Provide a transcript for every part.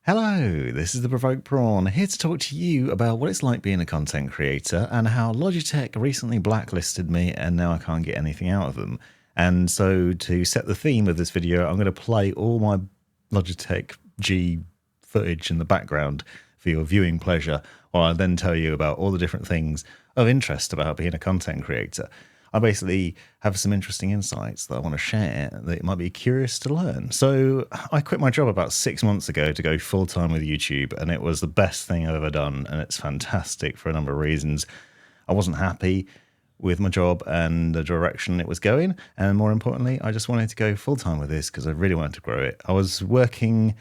Hello, this is the Provoked Prawn, here to talk to you about what it's like being a content creator and how Logitech recently blacklisted me and now I can't get anything out of them. And so to set the theme of this video, I'm going to play all my Logitech G footage in the background for your viewing pleasure, while I then tell you about all the different things of interest about being a content creator. I basically have some interesting insights that I want to share that might be curious to learn. So I quit my job about 6 months ago to go full-time with YouTube, and it was the best thing I've ever done, and it's fantastic for a number of reasons. I wasn't happy with my job and the direction it was going, and more importantly, I just wanted to go full-time with this because I really wanted to grow it. I was working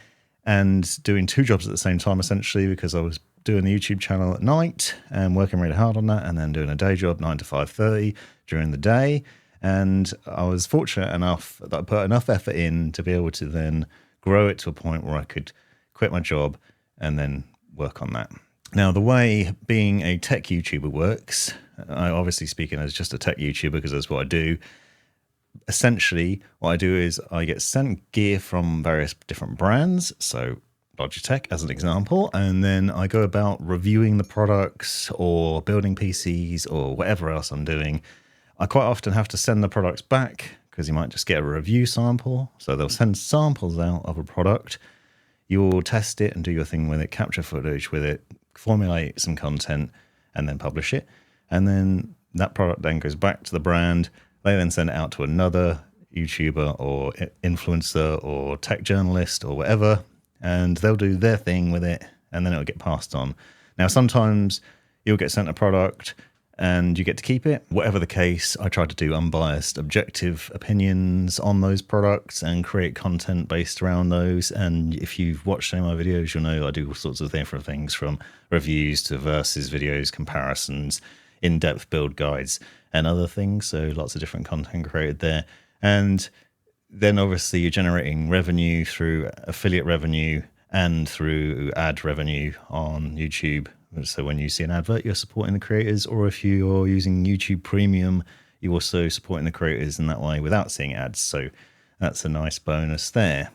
and doing two jobs at the same time, essentially, because I was doing the YouTube channel at night and working really hard on that, and then doing a day job 9 to 5:30 during the day. And I was fortunate enough that I put enough effort in to be able to then grow it to a point where I could quit my job and then work on that. Now, the way being a tech YouTuber works, I obviously speaking as just a tech YouTuber because that's what I do. Essentially, what I do is I get sent gear from various different brands, so Logitech as an example, and then I go about reviewing the products or building PCs or whatever else I'm doing. I quite often have to send the products back because you might just get a review sample. So they'll send samples out of a product. You'll test it and do your thing with it, capture footage with it, formulate some content, and then publish it. And then that product then goes back to the brand. They then send it out to another YouTuber or influencer or tech journalist or whatever, and they'll do their thing with it, and then it'll get passed on. Now, sometimes you'll get sent a product and you get to keep it. Whatever the case, I try to do unbiased, objective opinions on those products and create content based around those. And if you've watched any of my videos, you'll know I do all sorts of different things, from reviews to versus videos, comparisons, in-depth build guides, and other things. So lots of different content created there. And then obviously you're generating revenue through affiliate revenue and through ad revenue on YouTube. So when you see an advert, you're supporting the creators, or if you're using YouTube Premium, you're also supporting the creators in that way without seeing ads. So that's a nice bonus there.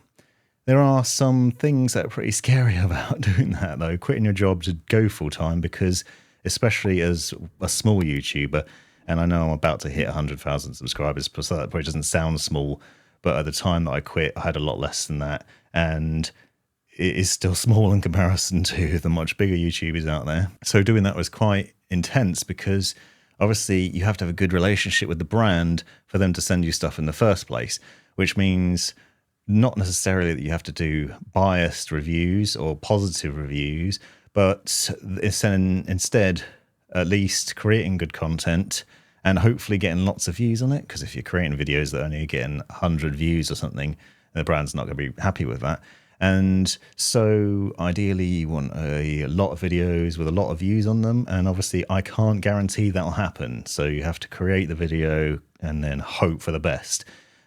There are some things that are pretty scary about doing that, though, quitting your job to go full-time, because especially as a small YouTuber, and I know I'm about to hit 100,000 subscribers, so that probably doesn't sound small, but at the time that I quit, I had a lot less than that, and it is still small in comparison to the much bigger YouTubers out there. So doing that was quite intense, because obviously you have to have a good relationship with the brand for them to send you stuff in the first place, which means not necessarily that you have to do biased reviews or positive reviews, but instead at least creating good content and hopefully getting lots of views on it. Because if you're creating videos that only getting 100 views or something, the brand's not going to be happy with that. And so ideally you want a lot of videos with a lot of views on them. And obviously I can't guarantee that'll happen. So you have to create the video and then hope for the best.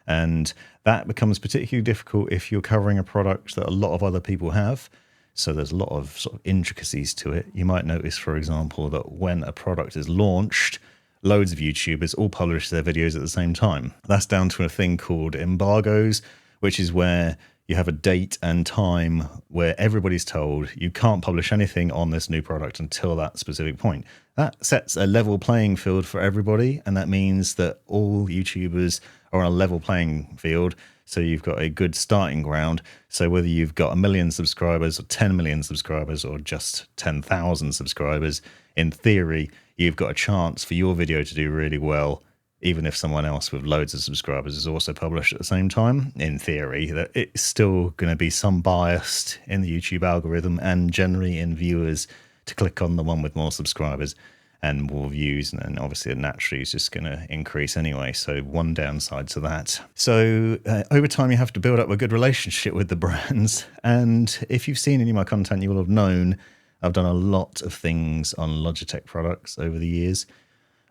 And that becomes particularly difficult if you're covering a product that a lot of other people have. So there's a lot of sort of intricacies to it. You might notice, for example, that when a product is launched, loads of YouTubers all publish their videos at the same time. That's down to a thing called embargoes, which is where you have a date and time where everybody's told you can't publish anything on this new product until that specific point. That sets a level playing field for everybody, and that means that all YouTubers are on a level playing field. So you've got a good starting ground. So whether you've got 1 million subscribers or 10 million subscribers or just 10,000 subscribers, in theory, you've got a chance for your video to do really well, even if someone else with loads of subscribers is also published at the same time. In theory, that it's still going to be some bias in the YouTube algorithm and generally in viewers to click on the one with more subscribers and more views, and then obviously naturally it's just going to increase anyway. So one downside to that. So over time you have to build up a good relationship with the brands, and if you've seen any of my content, you will have known I've done a lot of things on Logitech products over the years,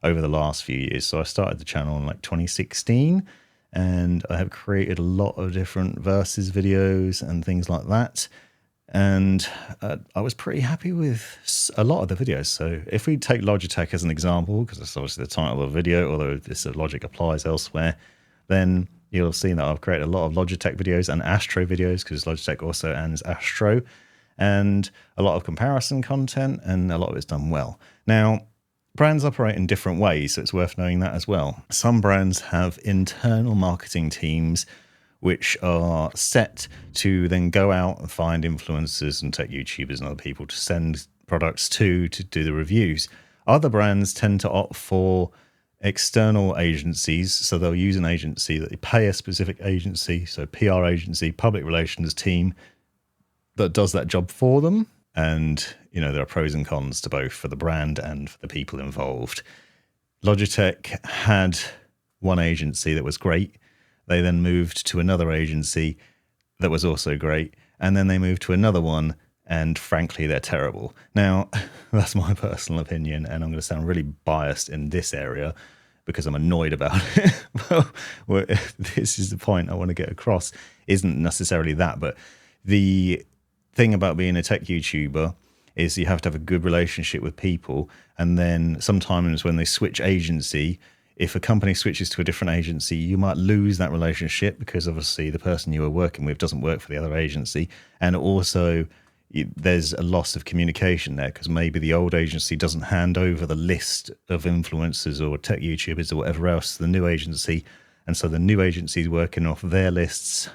over the last few years. So I started the channel in like 2016, and I have created a lot of different versus videos and things like that. And I was pretty happy with a lot of the videos. So if we take Logitech as an example, because that's obviously the title of the video, although this logic applies elsewhere, then you'll see that I've created a lot of Logitech videos and Astro videos, because Logitech also owns Astro. and a lot of comparison content, and a lot of it's done well. Now, brands operate in different ways, so it's worth knowing that as well. Some brands have internal marketing teams which are set to then go out and find influencers and tech YouTubers and other people to send products to do the reviews. Other brands tend to opt for external agencies, so they'll use an agency that they pay a specific agency, so PR agency, public relations team that does that job for them. And, you know, there are pros and cons to both for the brand and for the people involved. Logitech had one agency that was great. They then moved to another agency that was also great. And then they moved to another one, and frankly, they're terrible. Now, that's my personal opinion, and I'm going to sound really biased in this area because I'm annoyed about it. Well, this is the point I want to get across. Isn't necessarily that, but the thing about being a tech YouTuber is you have to have a good relationship with people. And then sometimes when they switch agency, if a company switches to a different agency, you might lose that relationship because obviously the person you were working with doesn't work for the other agency. And also there's a loss of communication there because maybe the old agency doesn't hand over the list of influencers or tech YouTubers or whatever else to the new agency. And so the new agency is working off their lists,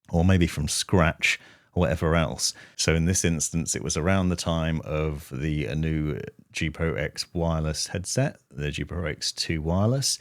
or maybe from scratch, or whatever else. So in this instance, it was around the time of the new G Pro X wireless headset, the G Pro X2 wireless,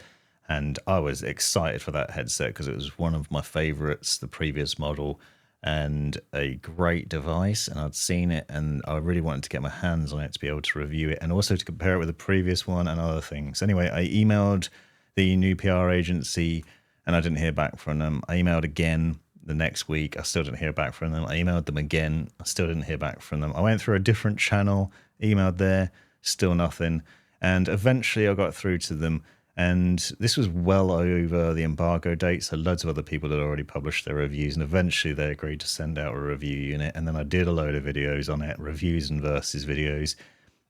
and I was excited for that headset because it was one of my favorites, the previous model, and a great device. And I'd seen it and I really wanted to get my hands on it to be able to review it and also to compare it with the previous one and other things. Anyway, I emailed the new PR agency and I didn't hear back from them. I emailed again the next week. I still didn't hear back from them. I emailed them again. I still didn't hear back from them. I went through a different channel, emailed there, still nothing. And eventually I got through to them. And this was well over the embargo date. So loads of other people had already published their reviews. And eventually they agreed to send out a review unit. And then I did a load of videos on it, reviews and versus videos.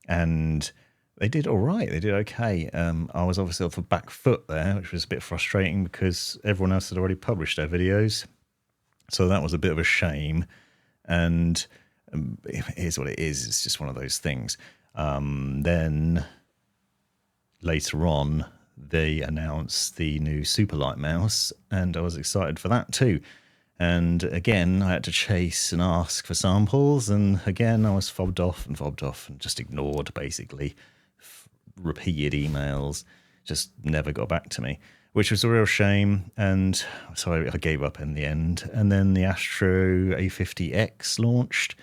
And they did all right. They did okay. I was obviously off the back foot there, which was a bit frustrating because everyone else had already published their videos. So that was a bit of a shame, and it is what it is. It's just one of those things. Then later on, they announced the new Superlight mouse, and I was excited for that too. And again, I had to chase and ask for samples, and again, I was fobbed off and just ignored, basically. Repeated emails, just never got back to me, which was a real shame, and so I gave up in the end. And then the Astro A50X launched,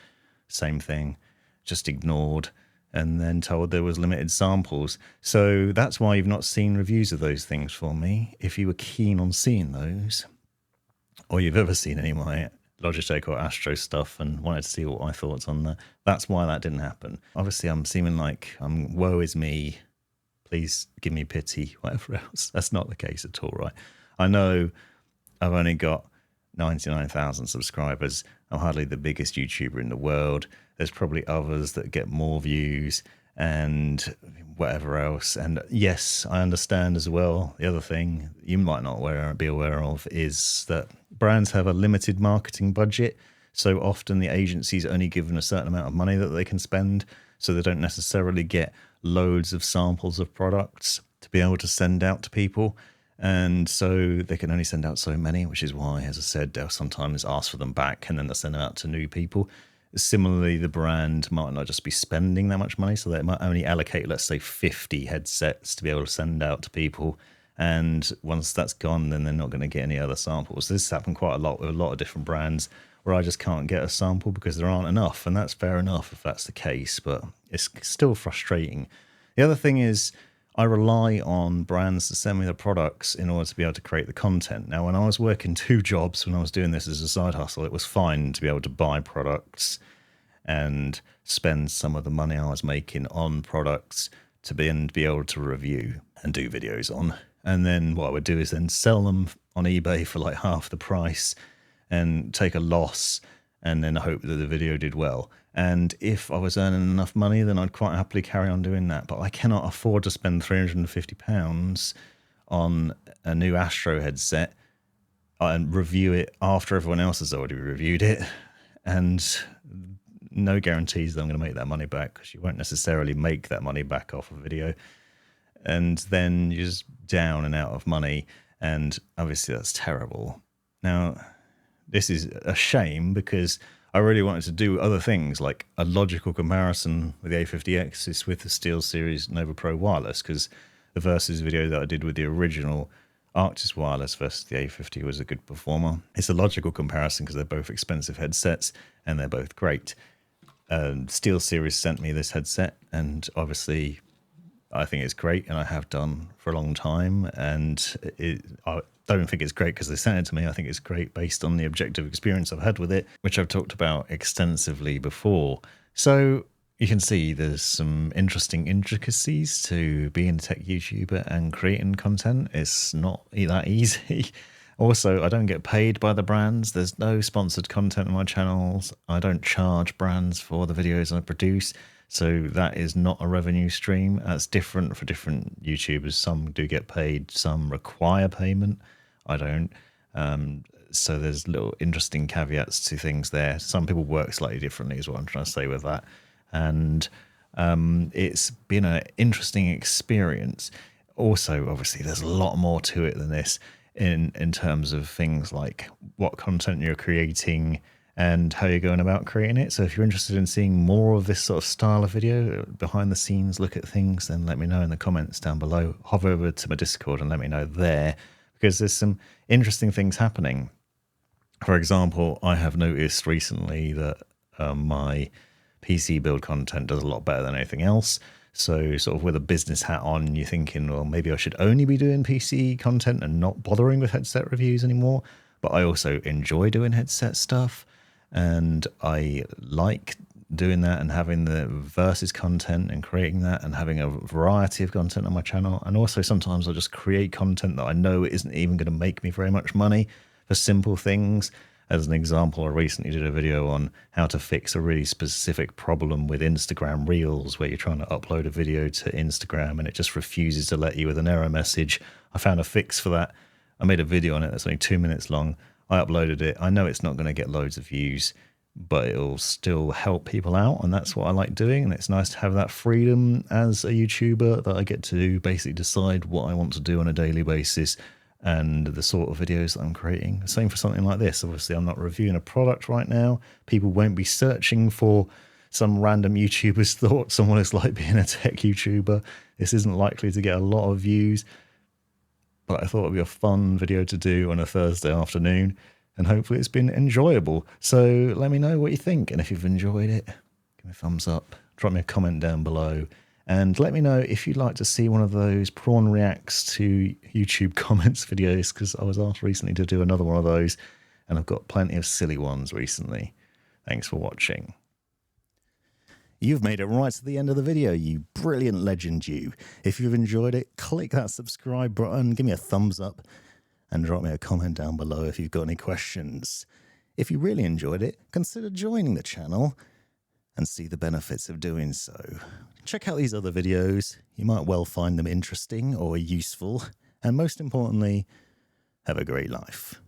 same thing, just ignored, and then told there was limited samples. So that's why you've not seen reviews of those things for me. If you were keen on seeing those, or you've ever seen any of my Logitech or Astro stuff and wanted to see what my thoughts on that, that's why that didn't happen. Obviously, I'm seeming like woe is me, please give me pity, whatever else. That's not the case at all, right? I know I've only got 99,000 subscribers. I'm hardly the biggest YouTuber in the world. There's probably others that get more views and whatever else. And yes, I understand as well. The other thing you might not be aware of is that brands have a limited marketing budget. So often the agency's only given a certain amount of money that they can spend. So they don't necessarily get loads of samples of products to be able to send out to people. And so they can only send out so many, which is why, as I said, they'll sometimes ask for them back and then they'll send them out to new people. Similarly, the brand might not just be spending that much money, so they might only allocate, let's say, 50 headsets to be able to send out to people. And once that's gone, then they're not going to get any other samples. This has happened quite a lot with a lot of different brands where I just can't get a sample because there aren't enough. And that's fair enough if that's the case, but it's still frustrating. The other thing is I rely on brands to send me the products in order to be able to create the content. Now, when I was working 2 jobs, when I was doing this as a side hustle, it was fine to be able to buy products and spend some of the money I was making on products to be able to review and do videos on. And then what I would do is then sell them on eBay for like half the price and take a loss and then hope that the video did well. And if I was earning enough money, then I'd quite happily carry on doing that. But I cannot afford to spend £350 on a new Astro headset and review it after everyone else has already reviewed it. And no guarantees that I'm going to make that money back, because you won't necessarily make that money back off a video. And then you're just down and out of money. And obviously that's terrible. Now, this is a shame, because I really wanted to do other things, like a logical comparison with the A50X with the SteelSeries Nova Pro wireless, because the versus video that I did with the original Arctis wireless versus the A50 was a good performer. It's a logical comparison because they're both expensive headsets and they're both great. SteelSeries sent me this headset, and obviously I think it's great, and I have done for a long time. And I don't think it's great because they sent it to me. I think it's great based on the objective experience I've had with it, which I've talked about extensively before. So you can see there's some interesting intricacies to being a tech YouTuber and creating content. It's not that easy. Also, I don't get paid by the brands. There's no sponsored content on my channels. I don't charge brands for the videos I produce. So that is not a revenue stream. That's different for different YouTubers. Some do get paid, some require payment. I don't. So there's little interesting caveats to things there. Some people work slightly differently is what I'm trying to say with that. And it's been an interesting experience. Also, obviously, there's a lot more to it than this in terms of things like what content you're creating and how you're going about creating it. So if you're interested in seeing more of this sort of style of video, behind the scenes look at things, then let me know in the comments down below. Hover over to my Discord and let me know there, because there's some interesting things happening. For example, I have noticed recently that my PC build content does a lot better than anything else. So sort of with a business hat on, you're thinking, well, maybe I should only be doing PC content and not bothering with headset reviews anymore. But I also enjoy doing headset stuff, and I like doing that and having the versus content and creating that and having a variety of content on my channel. And also sometimes I'll just create content that I know isn't even going to make me very much money for simple things. As an example, I recently did a video on how to fix a really specific problem with Instagram Reels, where you're trying to upload a video to Instagram and it just refuses to let you with an error message. I found a fix for that. I made a video on it that's only 2 minutes long. I uploaded it. I know it's not going to get loads of views, but it'll still help people out, and that's what I like doing. And it's nice to have that freedom as a YouTuber, that I get to basically decide what I want to do on a daily basis and the sort of videos that I'm creating. Same for something like this. Obviously, I'm not reviewing a product right now. People won't be searching for some random YouTuber's thoughts on what it's like being a tech YouTuber. This isn't likely to get a lot of views, but I thought it'd be a fun video to do on a Thursday afternoon, and hopefully it's been enjoyable. So let me know what you think, and if you've enjoyed it, give me a thumbs up, drop me a comment down below, and let me know if you'd like to see one of those Prawn reacts to YouTube comments videos, because I was asked recently to do another one of those, and I've got plenty of silly ones recently. Thanks for watching. You've made it right to the end of the video, you brilliant legend you. If you've enjoyed it, click that subscribe button, give me a thumbs up, and drop me a comment down below if you've got any questions. If you really enjoyed it, consider joining the channel and see the benefits of doing so. Check out these other videos. You might well find them interesting or useful. And most importantly, have a great life.